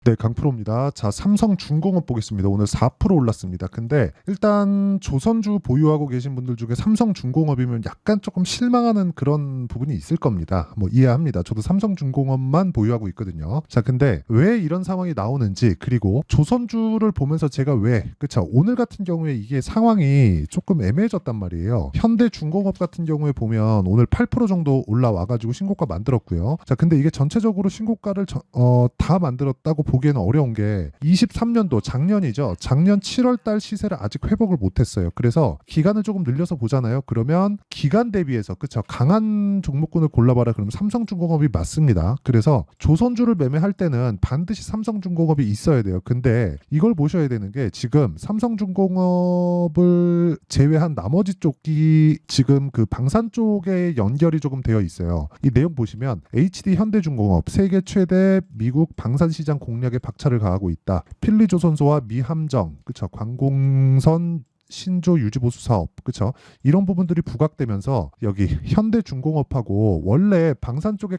네, 강프로입니다. 자, 삼성중공업 보겠습니다. 오늘 4% 올랐습니다. 근데 일단 조선주 보유하고 계신 분들 중에 삼성중공업이면 약간 조금 실망하는 그런 부분이 있을 겁니다. 뭐 이해합니다. 저도 삼성중공업만 보유하고 있거든요. 자, 근데 왜 이런 상황이 나오는지, 그리고 조선주를 보면서 제가 그쵸? 오늘 같은 경우에 이게 상황이 조금 애매해졌단 말이에요. 현대중공업 같은 경우에 보면 오늘 8% 정도 올라와가지고 신고가 만들었고요. 자, 근데 이게 전체적으로 신고가를 다 만들었다고 보기에는 어려운 게 23년도 작년이죠. 작년 7월 달 시세를 아직 회복을 못했어요. 그래서 기간을 조금 늘려서 보잖아요. 그러면 기간 대비해서 그쵸, 강한 종목군을 골라봐라. 그러면 삼성중공업이 맞습니다. 그래서 조선주를 매매할 때는 반드시 삼성중공업이 있어야 돼요. 근데 이걸 보셔야 되는 게 지금 삼성중공업을 제외한 나머지 쪽이 지금 그 방산 쪽에 연결이 조금 되어 있어요. 이 내용 보시면 HD 현대중공업 세계 최대 미국 방산시장 공략에 박차를 가하고 있다. 필리조선소와 미함정, 그쵸, 관공선 신조 유지보수 사업, 그쵸, 이런 부분들이 부각되면서 여기 현대중공업하고 원래 방산 쪽에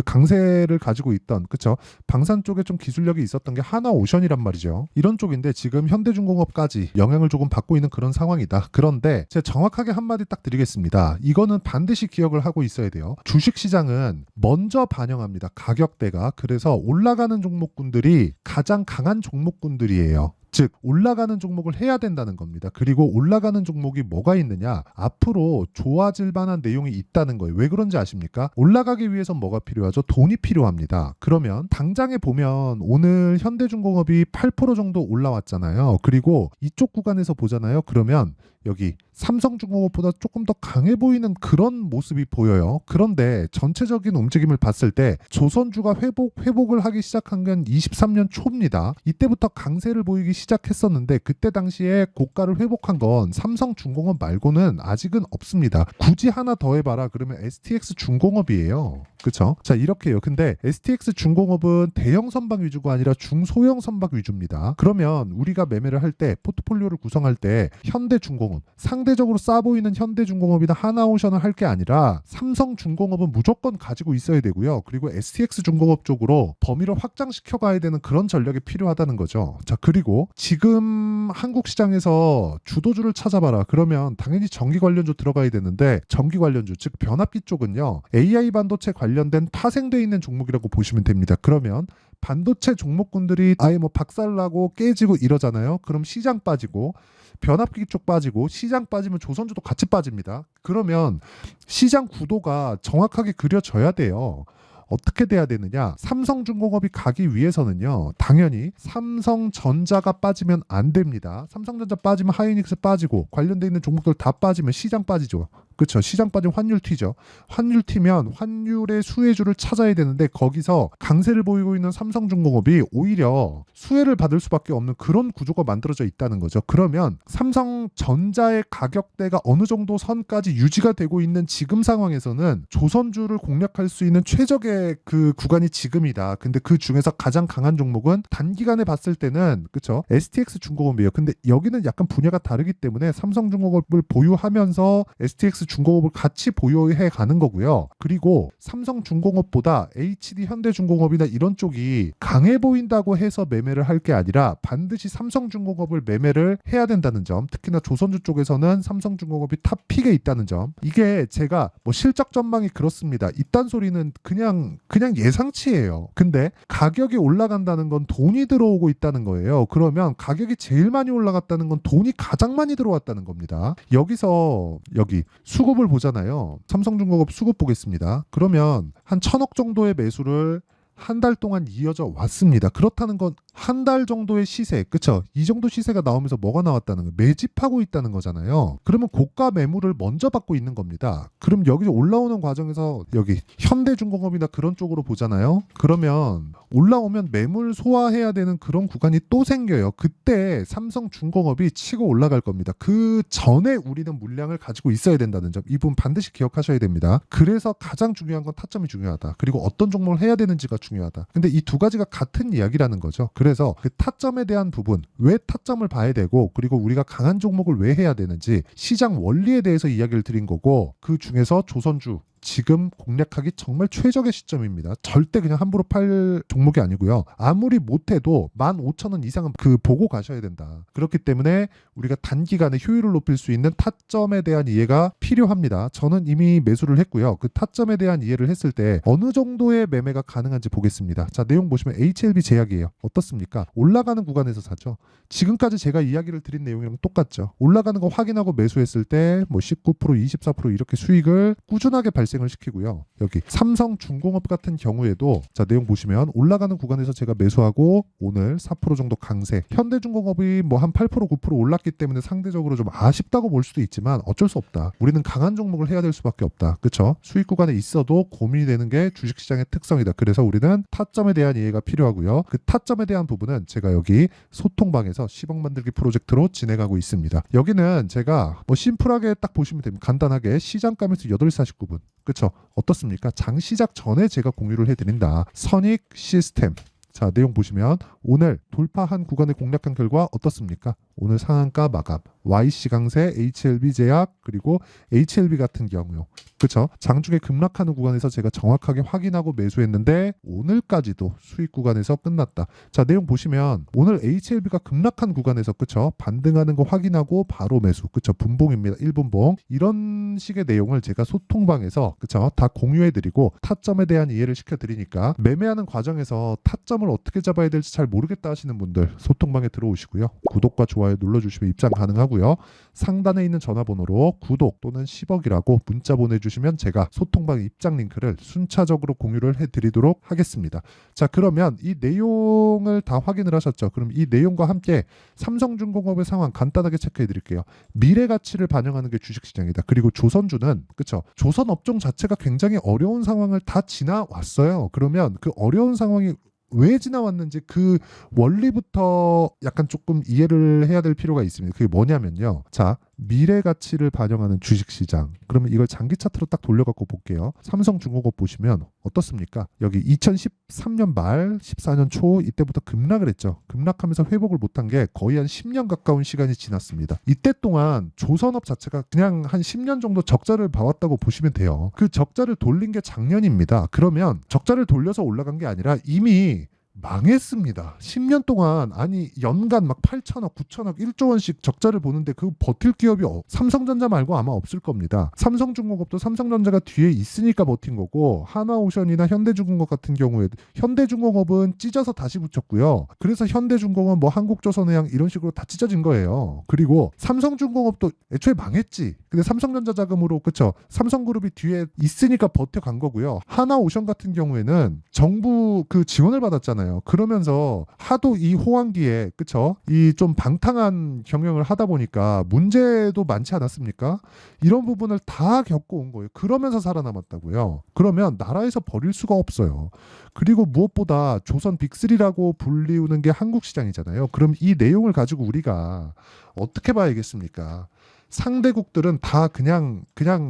강세를 가지고 있던, 그쵸, 방산 쪽에 좀 기술력이 있었던 게 하나오션이란 말이죠. 이런 쪽인데 지금 현대중공업까지 영향을 조금 받고 있는 그런 상황이다. 그런데 제가 정확하게 한마디 딱 드리겠습니다. 이거는 반드시 기억을 하고 있어야 돼요. 주식시장은 먼저 반영합니다. 가격대가. 그래서 올라가는 종목군들이 가장 강한 종목군들이에요. 즉 올라가는 종목을 해야 된다는 겁니다. 그리고 올라가는 종목이 뭐가 있느냐, 앞으로 좋아질 만한 내용이 있다는 거예요. 왜 그런지 아십니까? 올라가기 위해서 뭐가 필요하죠? 돈이 필요합니다. 그러면 당장에 보면 오늘 현대중공업이 8% 정도 올라왔잖아요. 그리고 이쪽 구간에서 보잖아요. 그러면 여기 삼성중공업보다 조금 더 강해 보이는 그런 모습이 보여요. 그런데 전체적인 움직임을 봤을 때 조선주가 회복을 하기 시작한 건 23년 초입니다. 이때부터 강세를 보이기 시작했었는데 그때 당시에 고가를 회복한 건 삼성중공업 말고는 아직은 없습니다. 굳이 하나 더 해봐라 그러면 STX중공업이에요. 그쵸? 자, 이렇게요. 근데 STX중공업은 대형 선박 위주가 아니라 중소형 선박 위주입니다. 그러면 우리가 매매를 할 때, 포트폴리오를 구성할 때 현대중공업, 상대적으로 싸 보이는 현대중공업이나 하나오션을 할 게 아니라 삼성중공업은 무조건 가지고 있어야 되고요. 그리고 STX중공업 쪽으로 범위를 확장시켜 가야 되는 그런 전략이 필요하다는 거죠. 자, 그리고 지금 한국 시장에서 주도주를 찾아봐라. 그러면 당연히 전기 관련주 들어가야 되는데, 전기 관련주, 즉 변압기 쪽은요, AI 반도체 관련된 파생되어 있는 종목이라고 보시면 됩니다. 그러면 반도체 종목군들이 아예 뭐 박살나고 깨지고 이러잖아요. 그럼 시장 빠지고, 변압기 쪽 빠지고, 시장 빠지면 조선주도 같이 빠집니다. 그러면 시장 구도가 정확하게 그려져야 돼요. 어떻게 돼야 되느냐? 삼성중공업이 가기 위해서는요, 당연히 삼성전자가 빠지면 안 됩니다. 삼성전자 빠지면 하이닉스 빠지고, 관련돼 있는 종목들 다 빠지면 시장 빠지죠. 그렇죠. 시장 빠지면 환율 튀죠. 환율 튀면 환율의 수혜주를 찾아야 되는데, 거기서 강세를 보이고 있는 삼성중공업이 오히려 수혜를 받을 수밖에 없는 그런 구조가 만들어져 있다는 거죠. 그러면 삼성전자의 가격대가 어느 정도 선까지 유지가 되고 있는 지금 상황에서는 조선주를 공략할 수 있는 최적의 그 구간이 지금이다. 근데 그 중에서 가장 강한 종목은 단기간에 봤을 때는, 그렇죠, STX중공업이에요. 근데 여기는 약간 분야가 다르기 때문에 삼성중공업을 보유하면서 STX중공업을 같이 보유해 가는 거고요. 그리고 삼성중공업보다 HD 현대중공업이나 이런 쪽이 강해 보인다고 해서 매매를 할 게 아니라 반드시 삼성중공업을 매매를 해야 된다는 점, 특히나 조선주 쪽에서는 삼성중공업이 탑픽에 있다는 점, 이게 제가 뭐 실적 전망이 그렇습니다, 이딴 소리는 그냥 예상치예요. 근데 가격이 올라간다는 건 돈이 들어오고 있다는 거예요. 그러면 가격이 제일 많이 올라갔다는 건 돈이 가장 많이 들어왔다는 겁니다. 여기서 여기 수급을 보잖아요. 삼성중공업 수급 보겠습니다. 그러면 한 1,000억 정도의 매수를 한 달 동안 이어져 왔습니다. 그렇다는 건 한 달 정도의 시세, 그쵸? 이 정도 시세가 나오면서 뭐가 나왔다는 거예요? 매집하고 있다는 거잖아요. 그러면 고가 매물을 먼저 받고 있는 겁니다. 그럼 여기서 올라오는 과정에서 여기 현대중공업이나 그런 쪽으로 보잖아요. 그러면 올라오면 매물 소화해야 되는 그런 구간이 또 생겨요. 그때 삼성중공업이 치고 올라갈 겁니다. 그 전에 우리는 물량을 가지고 있어야 된다는 점, 이 부분 반드시 기억하셔야 됩니다. 그래서 가장 중요한 건 타점이 중요하다. 그리고 어떤 종목을 해야 되는지가 중요하다. 근데 이 두 가지가 같은 이야기라는 거죠. 그래서 그 타점에 대한 부분, 왜 타점을 봐야 되고, 그리고 우리가 강한 종목을 왜 해야 되는지, 시장 원리에 대해서 이야기를 드린 거고, 그 중에서 조선주, 지금 공략하기 정말 최적의 시점입니다. 절대 그냥 함부로 팔 종목이 아니고요. 아무리 못해도 15,000원 이상은 보고 가셔야 된다. 그렇기 때문에 우리가 단기간에 효율을 높일 수 있는 타점에 대한 이해가 필요합니다. 저는 이미 매수를 했고요. 그 타점에 대한 이해를 했을 때 어느 정도의 매매가 가능한지 보겠습니다. 자, 내용 보시면 HLB 제약이에요. 어떻습니까? 올라가는 구간에서 사죠. 지금까지 제가 이야기를 드린 내용이랑 똑같죠. 올라가는 거 확인하고 매수했을 때 뭐 19%, 24% 이렇게 수익을 꾸준하게 발생을 시키고요. 여기 삼성중공업 같은 경우에도 자, 내용 보시면 올라가는 구간에서 제가 매수하고 오늘 4% 정도 강세. 현대중공업이 뭐 한 8%, 9% 올랐기 때문에 상대적으로 좀 아쉽다고 볼 수도 있지만 어쩔 수 없다. 우리는 강한 종목을 해야 될 수밖에 없다. 그렇죠? 수익 구간에 있어도 고민이 되는 게 주식시장의 특성이다. 그래서 우리는 타점에 대한 이해가 필요하고요. 그 타점에 대한 부분은 제가 여기 소통방에서 10억 만들기 프로젝트로 진행하고 있습니다. 여기는 제가 뭐 심플하게 딱 보시면 됩니다. 간단하게 시장가면서 8시 49분. 그렇죠? 어떻습니까? 장 시작 전에 제가 공유를 해드린다. 선익 시스템. 자, 내용 보시면 오늘 돌파한 구간을 공략한 결과 어떻습니까? 오늘 상한가 마감, YC 강세, HLB 제약, 그리고 HLB 같은 경우요. 그렇죠? 장중에 급락하는 구간에서 제가 정확하게 확인하고 매수했는데 오늘까지도 수익 구간에서 끝났다. 자, 내용 보시면 오늘 HLB가 급락한 구간에서 그렇죠? 반등하는 거 확인하고 바로 매수. 그렇죠? 분봉입니다. 1분봉. 이런 식의 내용을 제가 소통방에서 그렇죠? 다 공유해 드리고 타점에 대한 이해를 시켜 드리니까 매매하는 과정에서 타점을 어떻게 잡아야 될지 잘 모르겠다 하시는 분들 소통방에 들어오시고요. 구독과 좋아요 눌러주시면 입장 가능하고요. 상단에 있는 전화번호로 구독 또는 10억이라고 문자 보내주시면 제가 소통방 입장 링크를 순차적으로 공유를 해드리도록 하겠습니다. 자, 그러면 이 내용을 다 확인을 하셨죠? 그럼 이 내용과 함께 삼성중공업의 상황 간단하게 체크해 드릴게요. 미래 가치를 반영하는 게 주식시장이다. 그리고 조선주는 그렇죠? 조선업종 자체가 굉장히 어려운 상황을 다 지나왔어요. 그러면 그 어려운 상황이 왜 지나왔는지 그 원리부터 약간 조금 이해를 해야 될 필요가 있습니다. 그게 뭐냐면요. 자, 미래 가치를 반영하는 주식시장. 그러면 이걸 장기 차트로 딱 돌려갖고 볼게요. 삼성중공업 보시면 어떻습니까? 여기 2013년 말, 14년 초 이때부터 급락을 했죠. 급락하면서 회복을 못한 게 거의 한 10년 가까운 시간이 지났습니다. 이때 동안 조선업 자체가 그냥 한 10년 정도 적자를 봐왔다고 보시면 돼요. 그 적자를 돌린 게 작년입니다. 그러면 적자를 돌려서 올라간 게 아니라 이미 망했습니다. 10년 동안 아니 연간 막 8천억, 9천억, 1조 원씩 적자를 보는데 그 버틸 기업이 삼성전자 말고 아마 없을 겁니다. 삼성중공업도 삼성전자가 뒤에 있으니까 버틴 거고 하나오션이나 현대중공업 같은 경우에 현대중공업은 찢어서 다시 붙였고요. 그래서 현대중공업 뭐 한국조선해양 이런 식으로 다 찢어진 거예요. 그리고 삼성중공업도 애초에 망했지. 근데 삼성전자 자금으로 그쵸? 삼성그룹이 뒤에 있으니까 버텨간 거고요. 하나오션 같은 경우에는 정부 그 지원을 받았잖아요. 그러면서 하도 이 호황기에 그쵸? 이 좀 방탕한 경영을 하다 보니까 문제도 많지 않았습니까? 이런 부분을 다 겪어온 거예요. 그러면서 살아남았다고요. 그러면 나라에서 버릴 수가 없어요. 그리고 무엇보다 조선 빅3라고 불리우는 게 한국 시장이잖아요. 그럼 이 내용을 가지고 우리가 어떻게 봐야겠습니까? 상대국들은 다 그냥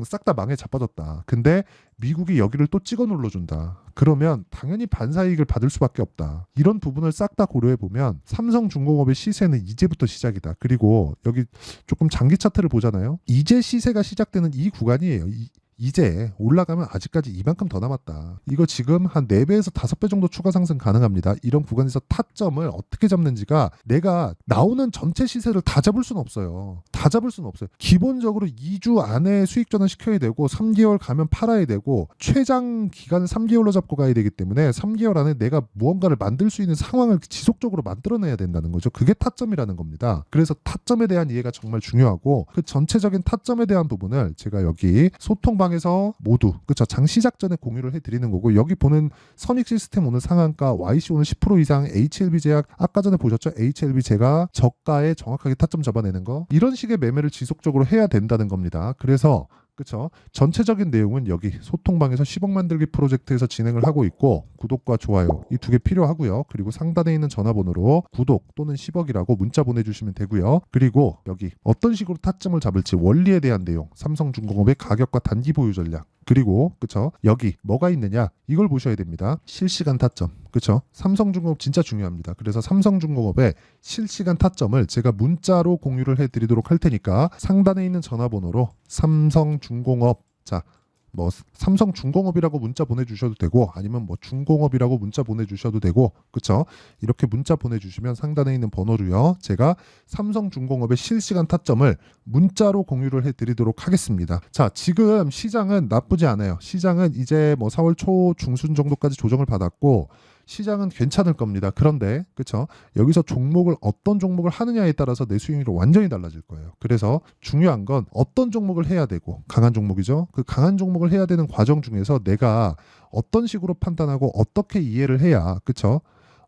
싹 다 망에 자빠졌다. 근데 미국이 여기를 또 찍어 눌러준다. 그러면 당연히 반사이익을 받을 수밖에 없다. 이런 부분을 싹 다 고려해 보면 삼성중공업의 시세는 이제부터 시작이다. 그리고 여기 조금 장기 차트를 보잖아요. 이제 시세가 시작되는 이 구간이에요. 이제 올라가면 아직까지 이만큼 더 남았다. 이거 지금 한 4배에서 5배 정도 추가 상승 가능합니다. 이런 구간에서 타점을 어떻게 잡는지가 내가 나오는 전체 시세를 다 잡을 수는 없어요. 다 잡을 수는 없어요. 기본적으로 2주 안에 수익 전환 시켜야 되고 3개월 가면 팔아야 되고 최장 기간을 3개월로 잡고 가야 되기 때문에 3개월 안에 내가 무언가를 만들 수 있는 상황을 지속적으로 만들어내야 된다는 거죠. 그게 타점이라는 겁니다. 그래서 타점에 대한 이해가 정말 중요하고 그 전체적인 타점에 대한 부분을 제가 여기 소통방 에서 모두 그쵸 장 시작 전에 공유를 해드리는 거고 여기 보는 선익 시스템 오늘 상한가 YC 오늘 10% 이상 HLB 제약 아까 전에 보셨죠? HLB 제가 저가에 정확하게 타점 잡아내는 거 이런 식의 매매를 지속적으로 해야 된다는 겁니다. 그래서 그쵸? 전체적인 내용은 여기 소통방에서 10억 만들기 프로젝트에서 진행을 하고 있고 구독과 좋아요 이 두 개 필요하고요. 그리고 상단에 있는 전화번호로 구독 또는 10억이라고 문자 보내주시면 되고요. 그리고 여기 어떤 식으로 타점을 잡을지 원리에 대한 내용 삼성중공업의 가격과 단기 보유 전략 그리고 그쵸 여기 뭐가 있느냐 이걸 보셔야 됩니다. 실시간 타점 그쵸 삼성중공업 진짜 중요합니다. 그래서 삼성중공업의 실시간 타점을 제가 문자로 공유를 해드리도록 할 테니까 상단에 있는 전화번호로 삼성중공업 자 뭐 삼성중공업이라고 문자 보내주셔도 되고 아니면 뭐 중공업이라고 문자 보내주셔도 되고 그쵸? 이렇게 문자 보내주시면 상단에 있는 번호로요. 제가 삼성중공업의 실시간 타점을 문자로 공유를 해드리도록 하겠습니다. 자, 지금 시장은 나쁘지 않아요. 시장은 이제 뭐 4월 초 중순 정도까지 조정을 받았고 시장은 괜찮을 겁니다. 그런데 그쵸? 여기서 종목을 어떤 종목을 하느냐에 따라서 내 수익률이 완전히 달라질 거예요. 그래서 중요한 건 어떤 종목을 해야 되고 강한 종목이죠. 그 강한 종목을 해야 되는 과정 중에서 내가 어떤 식으로 판단하고 어떻게 이해를 해야 그쵸?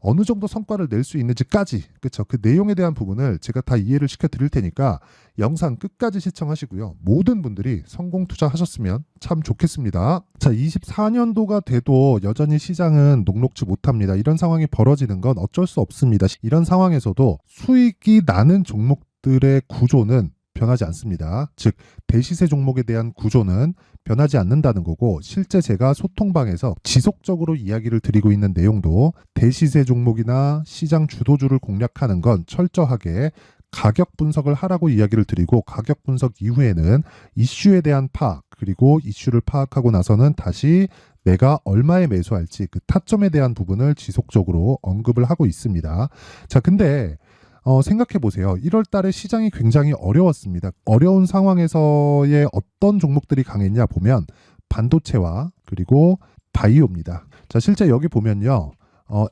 어느 정도 성과를 낼 수 있는지까지 그쵸? 그 내용에 대한 부분을 제가 다 이해를 시켜 드릴 테니까 영상 끝까지 시청하시고요. 모든 분들이 성공 투자하셨으면 참 좋겠습니다. 자, 24년도가 돼도 여전히 시장은 녹록지 못합니다. 이런 상황이 벌어지는 건 어쩔 수 없습니다. 이런 상황에서도 수익이 나는 종목들의 구조는 변하지 않습니다. 즉 대시세 종목에 대한 구조는 변하지 않는다는 거고 실제 제가 소통방에서 지속적으로 이야기를 드리고 있는 내용도 대시세 종목이나 시장 주도주를 공략하는 건 철저하게 가격 분석을 하라고 이야기를 드리고 가격 분석 이후에는 이슈에 대한 파악 그리고 이슈를 파악하고 나서는 다시 내가 얼마에 매수할지 그 타점에 대한 부분을 지속적으로 언급을 하고 있습니다. 자, 근데 생각해 보세요. 1월 달에 시장이 굉장히 어려웠습니다. 어려운 상황에서의 어떤 종목들이 강했냐 보면 반도체와 그리고 바이오입니다. 자, 실제 여기 보면요.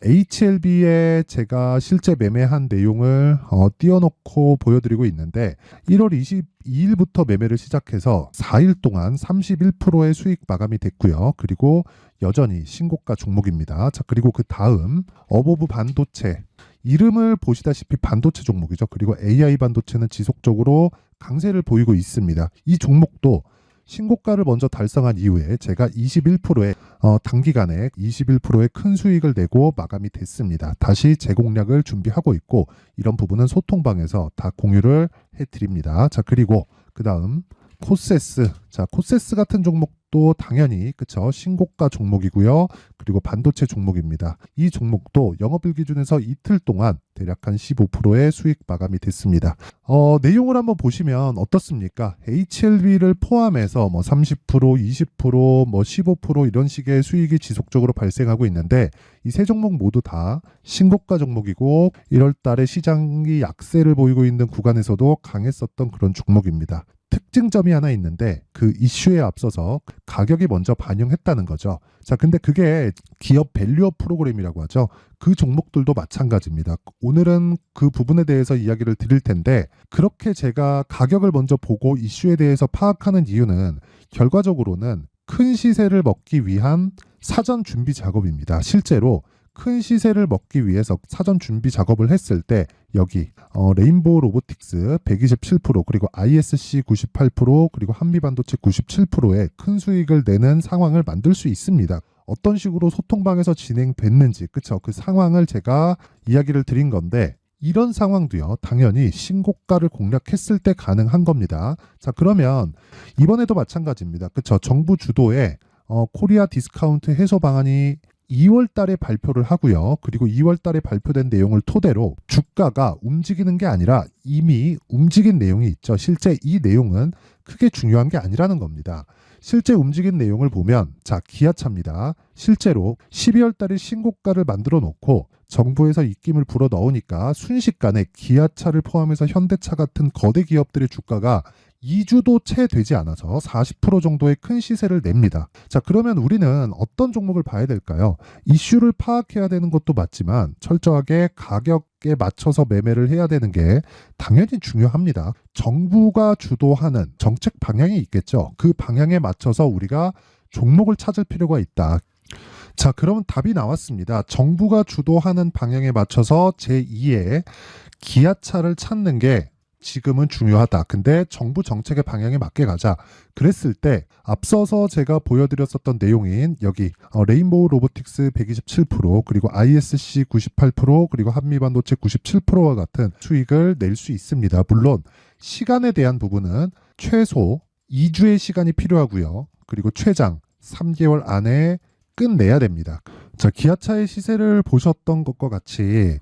HLB에 제가 실제 매매한 내용을 띄워놓고 보여드리고 있는데 1월 22일부터 매매를 시작해서 4일 동안 31%의 수익 마감이 됐고요. 그리고 여전히 신고가 종목입니다. 자, 그리고 그 다음 어보브 반도체 이름을 보시다시피 반도체 종목이죠. 그리고 AI 반도체는 지속적으로 강세를 보이고 있습니다. 이 종목도 신고가를 먼저 달성한 이후에 제가 21%의 단기간에 21%의 큰 수익을 내고 마감이 됐습니다. 다시 재공략을 준비하고 있고 이런 부분은 소통방에서 다 공유를 해드립니다. 자, 그리고 그 다음 코세스. 자, 코세스 같은 종목도 당연히 그쵸 신고가 종목이고요. 그리고 반도체 종목입니다. 이 종목도 영업일 기준에서 이틀 동안 대략 한 15%의 수익 마감이 됐습니다. 내용을 한번 보시면 어떻습니까? HLB를 포함해서 뭐 30%, 20%, 뭐 15% 이런 식의 수익이 지속적으로 발생하고 있는데 이 세 종목 모두 다 신고가 종목이고 1월 달에 시장이 약세를 보이고 있는 구간에서도 강했었던 그런 종목입니다. 특징점이 하나 있는데 그 이슈에 앞서서 가격이 먼저 반영했다는 거죠. 자, 근데 그게 기업 밸류업 프로그램이라고 하죠. 그 종목들도 마찬가지입니다. 오늘은 그 부분에 대해서 이야기를 드릴 텐데 그렇게 제가 가격을 먼저 보고 이슈에 대해서 파악하는 이유는 결과적으로는 큰 시세를 먹기 위한 사전 준비 작업입니다. 실제로 큰 시세를 먹기 위해서 사전 준비 작업을 했을 때 여기 레인보우 로보틱스 127% 그리고 ISC 98% 그리고 한미반도체 97%의 큰 수익을 내는 상황을 만들 수 있습니다. 어떤 식으로 소통방에서 진행됐는지 그쵸? 그 상황을 제가 이야기를 드린 건데 이런 상황도요 당연히 신고가를 공략했을 때 가능한 겁니다. 자, 그러면 이번에도 마찬가지입니다. 그쵸? 정부 주도의 코리아 디스카운트 해소 방안이 2월 달에 발표를 하고요. 그리고 2월 달에 발표된 내용을 토대로 주가가 움직이는 게 아니라 이미 움직인 내용이 있죠. 실제 이 내용은 크게 중요한 게 아니라는 겁니다. 실제 움직인 내용을 보면 자, 기아차입니다. 실제로 12월 달에 신고가를 만들어 놓고 정부에서 입김을 불어 넣으니까 순식간에 기아차를 포함해서 현대차 같은 거대 기업들의 주가가 2주도 채 되지 않아서 40% 정도의 큰 시세를 냅니다. 자, 그러면 우리는 어떤 종목을 봐야 될까요? 이슈를 파악해야 되는 것도 맞지만 철저하게 가격에 맞춰서 매매를 해야 되는 게 당연히 중요합니다. 정부가 주도하는 정책 방향이 있겠죠. 그 방향에 맞춰서 우리가 종목을 찾을 필요가 있다. 자, 그럼 답이 나왔습니다. 정부가 주도하는 방향에 맞춰서 제2의 기아차를 찾는 게 지금은 중요하다. 근데 정부 정책의 방향에 맞게 가자. 그랬을 때 앞서서 제가 보여드렸었던 내용인 여기 레인보우 로보틱스 127% 그리고 ISC 98% 그리고 한미반도체 97%와 같은 수익을 낼 수 있습니다. 물론 시간에 대한 부분은 최소 2주의 시간이 필요하고요. 그리고 최장 3개월 안에 끝내야 됩니다. 자, 기아차의 시세를 보셨던 것과 같이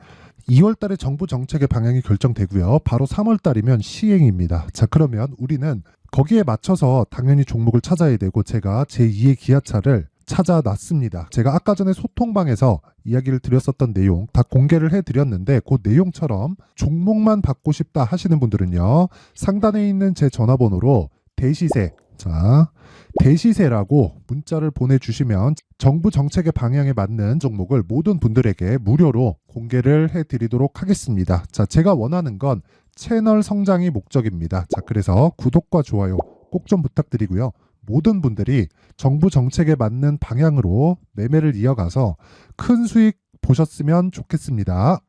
2월 달에 정부 정책의 방향이 결정되고요. 바로 3월 달이면 시행입니다. 자, 그러면 우리는 거기에 맞춰서 당연히 종목을 찾아야 되고 제가 제2의 기아차를 찾아놨습니다. 제가 아까 전에 소통방에서 이야기를 드렸었던 내용 다 공개를 해드렸는데 그 내용처럼 종목만 받고 싶다 하시는 분들은요. 상단에 있는 제 전화번호로 대시세, 자, 대시세라고 문자를 보내주시면 정부 정책의 방향에 맞는 종목을 모든 분들에게 무료로 공개를 해드리도록 하겠습니다. 자, 제가 원하는 건 채널 성장이 목적입니다. 자, 그래서 구독과 좋아요 꼭 좀 부탁드리고요. 모든 분들이 정부 정책에 맞는 방향으로 매매를 이어가서 큰 수익 보셨으면 좋겠습니다.